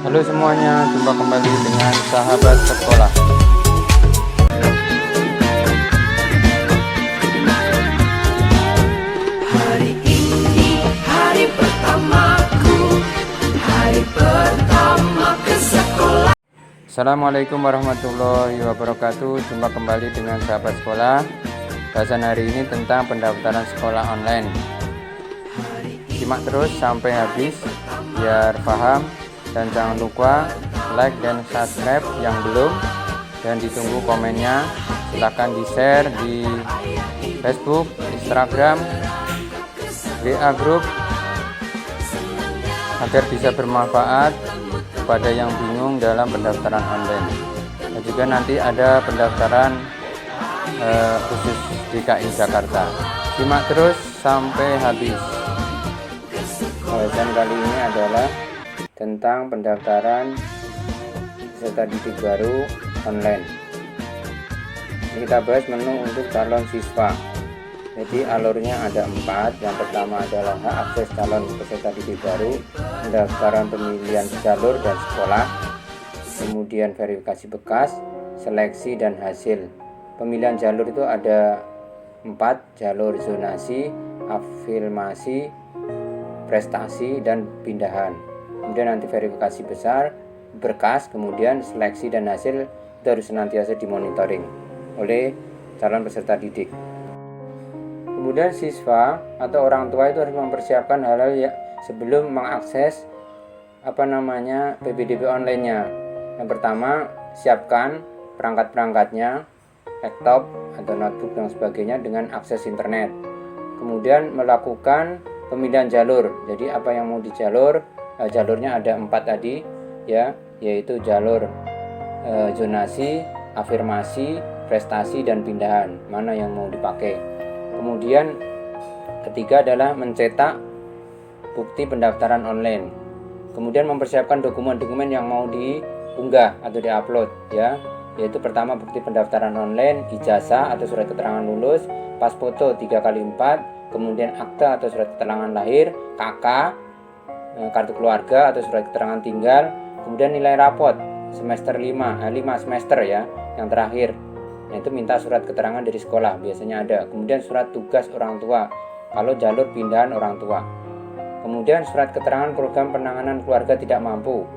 Halo semuanya, jumpa kembali dengan sahabat sekolah. Hari ini hari pertamaku, hari pertama ke sekolah. Assalamualaikum warahmatullahi wabarakatuh. Jumpa kembali dengan sahabat sekolah. Bahasan hari ini tentang pendaftaran sekolah online. Simak terus sampai habis biar paham. Dan jangan lupa like dan subscribe yang belum, dan ditunggu komennya. Silahkan di share di Facebook, Instagram, WA group agar bisa bermanfaat kepada yang bingung dalam pendaftaran online. Dan juga nanti ada pendaftaran khusus DKI Jakarta. Simak terus sampai habis. Bahasan kali ini adalah tentang pendaftaran peserta didik baru online. Ini kita bahas menu untuk calon siswa. Jadi alurnya ada 4. Yang pertama adalah hak akses calon peserta didik baru, pendaftaran pemilihan jalur dan sekolah, kemudian verifikasi bekas, seleksi dan hasil. Pemilihan jalur itu ada 4, jalur zonasi, afirmasi, prestasi, dan pindahan. Kemudian nanti verifikasi besar, berkas, kemudian seleksi dan hasil itu harus senantiasa dimonitoring oleh calon peserta didik. Kemudian siswa atau orang tua itu harus mempersiapkan hal-hal ya sebelum mengakses PPDB online-nya. Yang pertama, siapkan perangkat-perangkatnya, laptop atau notebook dan sebagainya dengan akses internet. Kemudian melakukan pemilihan jalur. Jadi apa yang mau dijalur? Jalurnya ada 4 tadi ya, yaitu jalur zonasi, afirmasi, prestasi, dan pindahan. Mana yang mau dipakai. Kemudian ketiga adalah mencetak bukti pendaftaran online. Kemudian mempersiapkan dokumen-dokumen yang mau diunggah atau diupload ya, yaitu pertama bukti pendaftaran online, ijazah atau surat keterangan lulus, pas foto 3x4, kemudian akta atau surat keterangan lahir, KK, kartu keluarga atau surat keterangan tinggal, kemudian nilai rapot semester 5 semester ya, yang terakhir. Nah, itu minta surat keterangan dari sekolah, biasanya ada. Kemudian surat tugas orang tua kalau jalur pindahan orang tua. Kemudian surat keterangan program penanganan keluarga tidak mampu,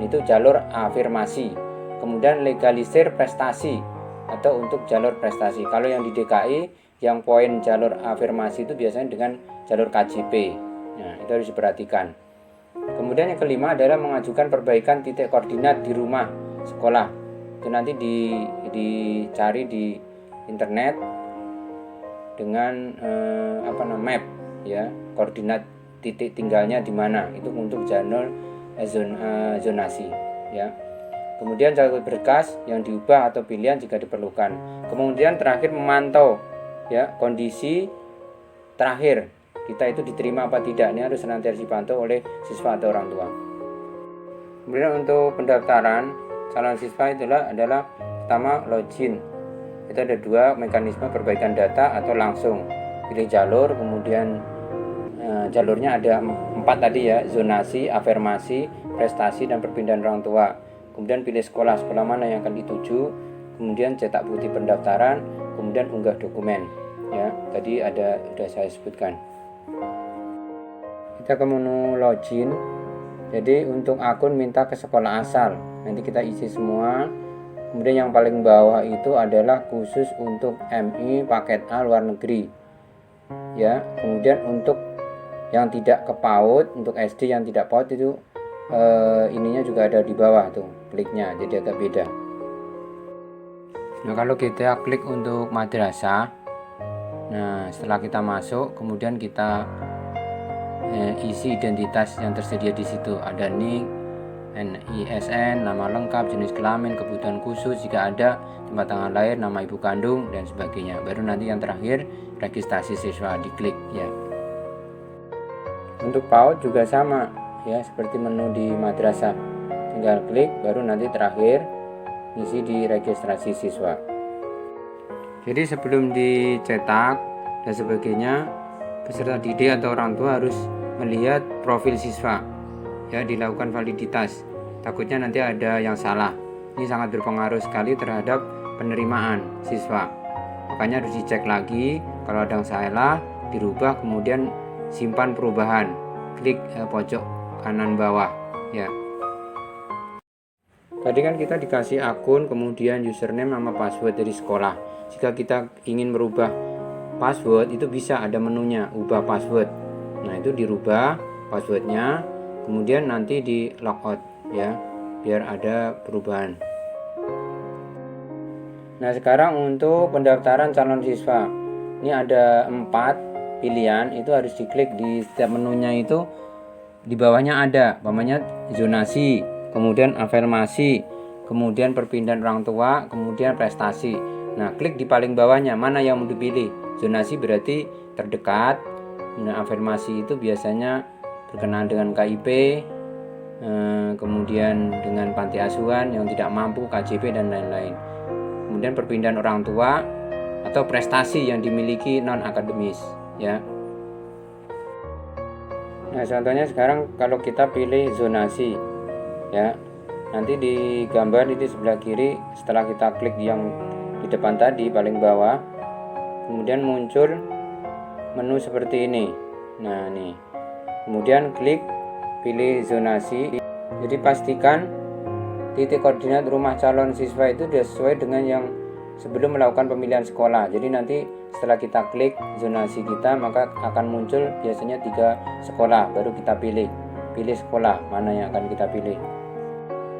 itu jalur afirmasi. Kemudian legalisir prestasi atau untuk jalur prestasi. Kalau yang di DKI, yang poin jalur afirmasi itu biasanya dengan jalur KJP. Nah, itu harus diperhatikan. Kemudian yang kelima adalah mengajukan perbaikan titik koordinat di rumah sekolah. Itu nanti dicari di internet dengan map ya, koordinat titik tinggalnya di mana. Itu untuk jalur zonasi ya. Kemudian jalur berkas yang diubah atau pilihan jika diperlukan. Kemudian terakhir memantau ya kondisi terakhir kita itu diterima apa tidak. Ini harus senantiasa dipantau oleh siswa atau orang tua. Kemudian untuk pendaftaran calon siswa adalah pertama login. Itu ada 2 mekanisme perbaikan data atau langsung pilih jalur. Kemudian jalurnya ada 4 tadi ya, zonasi, afirmasi, prestasi, dan perpindahan orang tua. Kemudian pilih sekolah mana yang akan dituju. Kemudian cetak bukti pendaftaran. Kemudian unggah dokumen ya, tadi sudah saya sebutkan. Kita ke menu login. Jadi untuk akun minta ke sekolah asal, nanti kita isi semua. Kemudian yang paling bawah itu adalah khusus untuk MI paket A luar negeri ya. Kemudian untuk yang tidak ke PAUD, untuk SD yang tidak PAUD itu ininya juga ada di bawah tuh kliknya, jadi agak beda. Nah, kalau kita klik untuk madrasah, nah setelah kita masuk, kemudian kita isi identitas yang tersedia di situ. Ada NIK, NISN, nama lengkap, jenis kelamin, kebutuhan khusus jika ada, tempat tanggal lahir, nama ibu kandung, dan sebagainya. Baru nanti yang terakhir registrasi siswa diklik ya. Untuk PAUD juga sama ya, seperti menu di madrasah. Tinggal klik, baru nanti terakhir isi di registrasi siswa. Jadi sebelum dicetak dan sebagainya, peserta didik atau orang tua harus melihat profil siswa ya, dilakukan validitas. takutnya nanti ada yang salah. Ini sangat berpengaruh sekali terhadap penerimaan siswa. Makanya harus dicek lagi, kalau ada yang salah dirubah, kemudian simpan perubahan, klik pojok kanan bawah ya. Tadi kan kita dikasih akun, kemudian username sama password dari sekolah. Jika kita ingin merubah password, itu bisa ada menunya, ubah password. Nah, itu dirubah passwordnya, kemudian nanti di logout ya, biar ada perubahan. Nah, sekarang untuk pendaftaran calon siswa, ini ada 4 pilihan, itu harus diklik di setiap menunya. Itu di bawahnya ada umpamanya zonasi, kemudian afirmasi, kemudian perpindahan orang tua, kemudian prestasi. Nah, klik di paling bawahnya, mana yang mau dipilih. Zonasi berarti terdekat. Nah, afirmasi itu biasanya berkenaan dengan KIP, kemudian dengan panti asuhan yang tidak mampu, KJP dan lain-lain. Kemudian perpindahan orang tua atau prestasi yang dimiliki non akademis ya. Nah, contohnya sekarang kalau kita pilih zonasi ya, nanti di gambar di sebelah kiri, setelah kita klik yang di depan tadi paling bawah, kemudian muncul menu seperti ini. Nah, nih kemudian klik pilih zonasi. Jadi pastikan titik koordinat rumah calon siswa itu sudah sesuai dengan yang sebelum melakukan pemilihan sekolah. Jadi nanti setelah kita klik zonasi kita, maka akan muncul biasanya 3 sekolah, baru kita pilih sekolah mana yang akan kita pilih.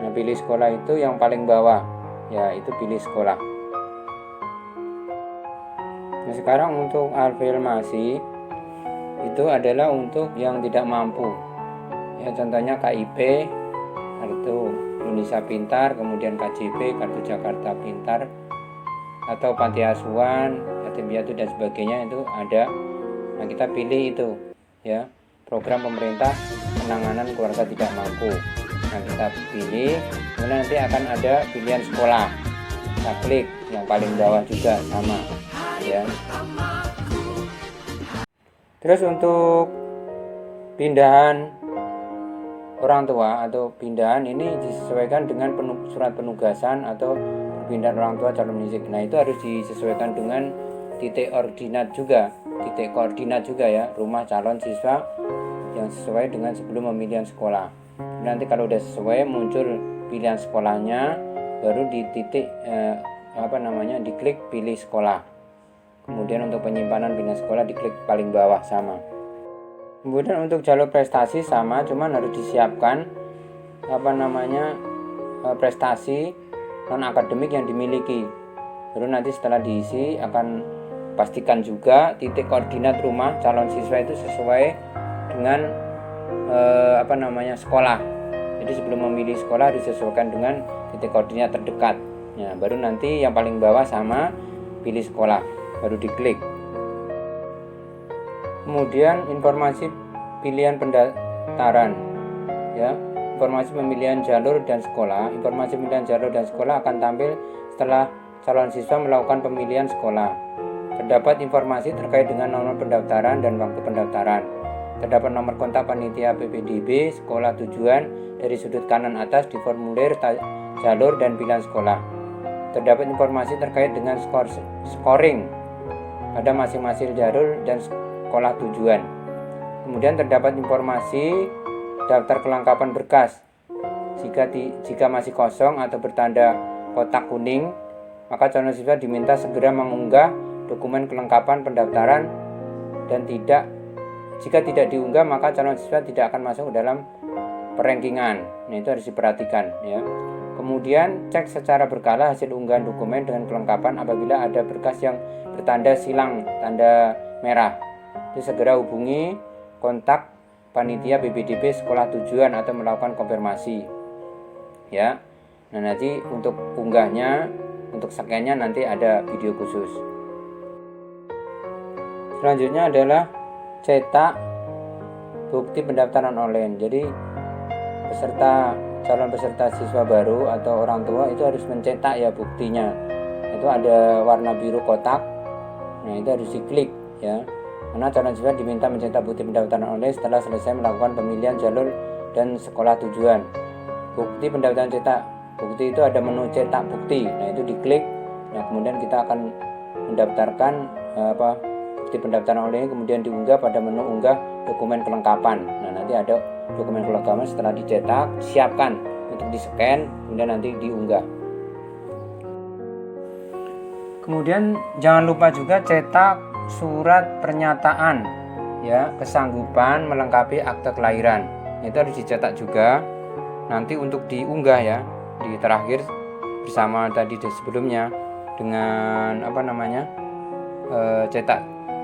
Nah, pilih sekolah itu yang paling bawah ya, itu pilih sekolah. Nah, sekarang untuk afirmasi itu adalah untuk yang tidak mampu ya, contohnya KIP, kartu Indonesia Pintar, kemudian KJP, kartu Jakarta Pintar, atau panti asuhan, yatim piatu dan sebagainya, itu ada. Nah, kita pilih itu ya, program pemerintah penanganan keluarga tidak mampu. Nah, kita pilih, kemudian nanti akan ada pilihan sekolah, kita klik yang paling bawah juga sama ya. Terus untuk pindahan orang tua atau pindahan ini disesuaikan dengan surat penugasan atau perpindahan orang tua calon pendidik. Nah, itu harus disesuaikan dengan titik koordinat juga ya, rumah calon siswa yang sesuai dengan sebelum pemilihan sekolah. Nanti kalau udah sesuai, muncul pilihan sekolahnya, baru di titik diklik pilih sekolah. Kemudian untuk penyimpanan pilihan sekolah diklik paling bawah sama. Kemudian untuk jalur prestasi sama, cuman harus disiapkan prestasi non akademik yang dimiliki. Baru nanti setelah diisi akan pastikan juga titik koordinat rumah calon siswa itu sesuai dengan sekolah. Jadi sebelum memilih sekolah disesuaikan dengan titik koordinat terdekat. Ya, baru nanti yang paling bawah sama pilih sekolah, baru diklik. Kemudian informasi pilihan pendaftaran ya, informasi pemilihan jalur dan sekolah. Informasi pemilihan jalur dan sekolah akan tampil setelah calon siswa melakukan pemilihan sekolah. Terdapat informasi terkait dengan nomor pendaftaran dan waktu pendaftaran. Terdapat nomor kontak panitia PPDB sekolah tujuan dari sudut kanan atas di formulir jalur dan pilihan sekolah. Terdapat informasi terkait dengan scoring pada masing-masing jalur dan sekolah tujuan. Kemudian terdapat informasi daftar kelengkapan berkas. Jika masih kosong atau bertanda kotak kuning, maka calon siswa diminta segera mengunggah dokumen kelengkapan pendaftaran, dan jika tidak diunggah maka calon siswa tidak akan masuk dalam perankingan. Nah, itu harus diperhatikan ya. Kemudian cek secara berkala hasil unggahan dokumen dengan kelengkapan. Apabila ada berkas yang bertanda silang tanda merah, itu segera hubungi kontak panitia BPDB sekolah tujuan atau melakukan konfirmasi ya. Nah, nanti untuk unggahnya, untuk scan-nya nanti ada video khusus. Selanjutnya adalah cetak bukti pendaftaran online. Jadi calon peserta siswa baru atau orang tua itu harus mencetak ya buktinya. Itu ada warna biru kotak. Nah, itu harus diklik ya. Karena calon siswa diminta mencetak bukti pendaftaran online setelah selesai melakukan pemilihan jalur dan sekolah tujuan. bukti pendaftaran cetak bukti itu ada menu cetak bukti. Nah, itu diklik. Nah, kemudian kita akan mendaftarkan bukti pendaftaran online, kemudian diunggah pada menu unggah dokumen kelengkapan. Nah, nanti ada dokumen kelengkapan setelah dicetak, siapkan untuk di-scan, kemudian nanti diunggah. Kemudian jangan lupa juga cetak surat pernyataan ya kesanggupan melengkapi akte kelahiran. Itu harus dicetak juga. Nanti untuk diunggah ya di terakhir bersama tadi sebelumnya dengan cetak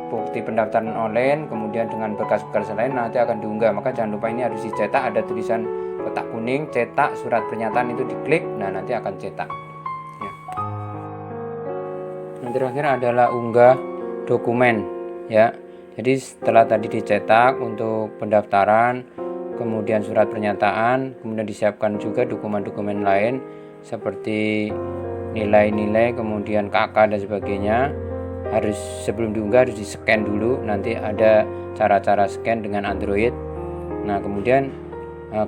bukti pendaftaran online, kemudian dengan berkas-berkas lain nanti akan diunggah. Maka jangan lupa ini harus dicetak, ada tulisan kotak kuning cetak surat pernyataan, itu diklik, nah nanti akan cetak ya. Yang terakhir adalah unggah dokumen ya. Jadi setelah tadi dicetak untuk pendaftaran, kemudian surat pernyataan, kemudian disiapkan juga dokumen-dokumen lain seperti nilai-nilai, kemudian KK dan sebagainya. Harus sebelum diunggah harus di-scan dulu, nanti ada cara-cara scan dengan Android. Nah, kemudian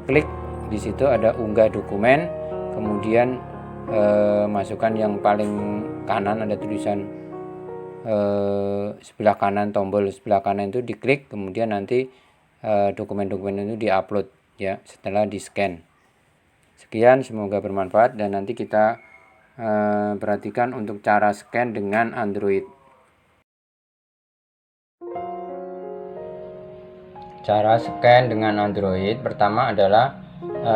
klik di situ ada unggah dokumen, kemudian masukkan yang paling kanan ada tulisan sebelah kanan, tombol sebelah kanan itu diklik, kemudian nanti dokumen-dokumen itu diupload ya setelah di-scan. Sekian, semoga bermanfaat, dan nanti kita perhatikan untuk cara scan dengan Android. Cara scan dengan Android pertama adalah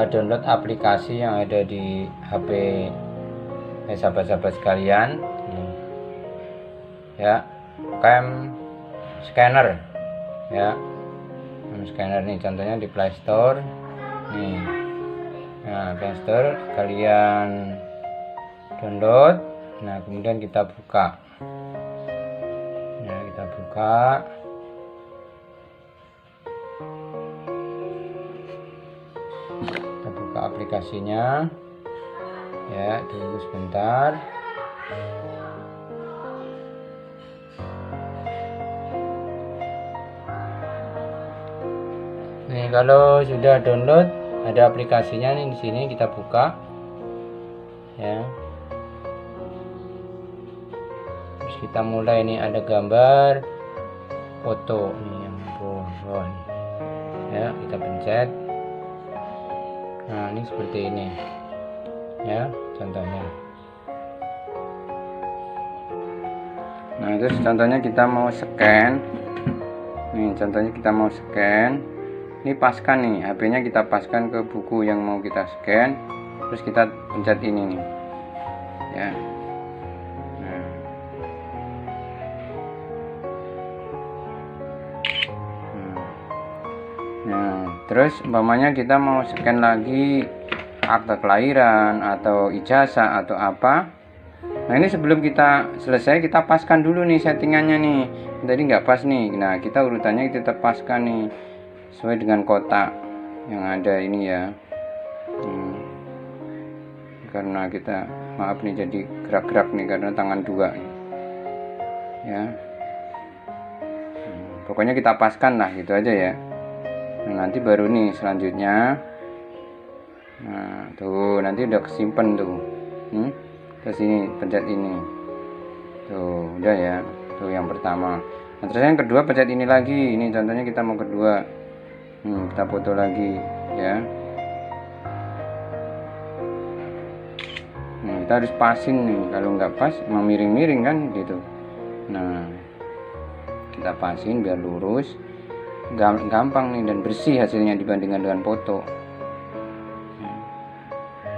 download aplikasi yang ada di HP sahabat-sahabat sekalian ya, Cam Scanner ya. Scanner nih contohnya di Play Store nih. Nah, Play Store kalian download. Nah, kemudian kita buka ya, kita buka aplikasinya ya, tunggu sebentar. Nih, kalau sudah download ada aplikasinya nih, di sini kita buka ya. Terus kita mulai, ini ada gambar foto nih yang bawah nih ya, kita pencet. Nah, ini seperti ini ya contohnya. Nah, terus contohnya kita mau scan nih, contohnya kita mau scan ini, paskan nih HP-nya, kita paskan ke buku yang mau kita scan, terus kita pencet ini nih ya. Nah, terus umpamanya kita mau scan lagi akte kelahiran atau ijazah atau apa. Nah, ini sebelum kita selesai kita paskan dulu nih settingannya nih. Tadi nggak pas nih. Nah, kita urutannya kita paskan nih sesuai dengan kotak yang ada ini ya. Karena kita maaf nih jadi gerak-gerak nih karena tangan dua ya. Pokoknya kita paskan lah gitu aja ya. Nah, nanti baru nih selanjutnya, nah tuh nanti udah kesimpan tuh. Terus ini pencet ini tuh, udah ya, tuh yang pertama. Nah, terus yang kedua pencet ini lagi, ini contohnya kita mau kedua, kita foto lagi ya. Nah, kita harus pasin nih, kalau nggak pas emang miring-miring kan gitu. Nah, kita pasin biar lurus, gampang nih dan bersih hasilnya dibandingkan dengan foto.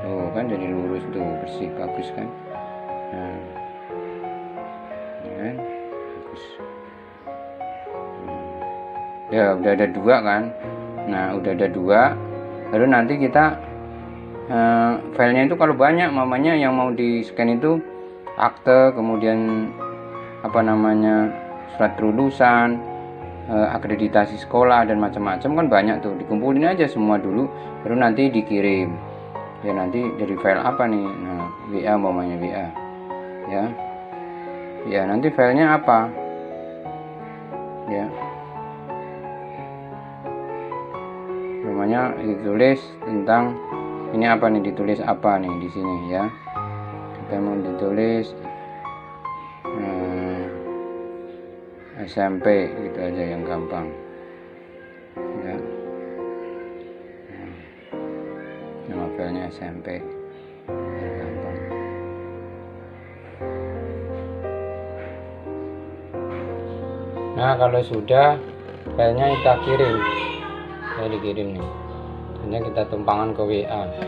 Tuh kan jadi lurus tuh, bersih, bagus kan. Nah, kan bagus. Ya udah ada dua kan. Nah, udah ada dua, lalu nanti kita filenya itu kalau banyak, mamanya yang mau di scan itu akte, kemudian surat kelulusan, akreditasi sekolah dan macam-macam kan banyak tuh, dikumpulin aja semua dulu baru nanti dikirim ya. Nanti dari file apa nih, nah WA umpamanya WA ya, nanti filenya apa ya, umpamanya ditulis tentang ini apa nih, ditulis apa nih di sini ya. Kita mau ditulis SMP gitu aja yang gampang ya. Novelnya SMP gampang. Nah kalau sudah filenya kita kirim, saya dikirim nih, hanya kita tumpangkan ke WA ya.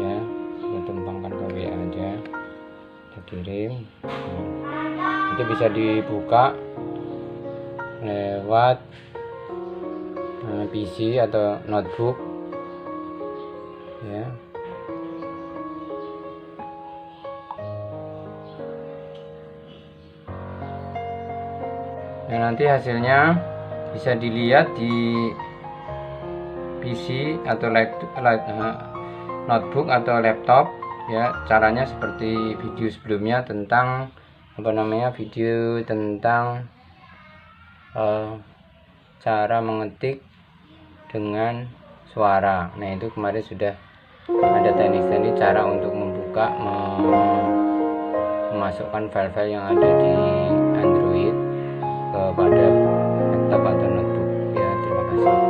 Ya, kita tumpangkan ke WA aja, kita kirim. Nanti bisa dibuka lewat PC atau notebook ya. Nah, nanti hasilnya bisa dilihat di PC atau notebook atau laptop ya. Caranya seperti video sebelumnya tentang video tentang cara mengetik dengan suara. Nah itu kemarin sudah ada teknik-teknik cara untuk membuka, memasukkan file-file yang ada di Android kepada laptop atau notebook ya. Terima kasih.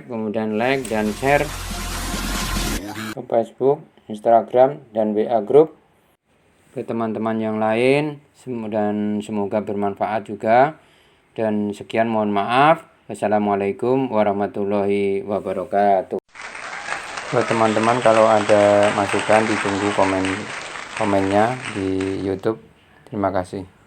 Kemudian like dan share ke Facebook, Instagram, dan WA group ke teman-teman yang lain, dan semoga bermanfaat juga. Dan sekian, mohon maaf. Wassalamualaikum warahmatullahi wabarakatuh. Buat teman-teman, kalau ada masukan ditunggu komennya di YouTube. Terima kasih.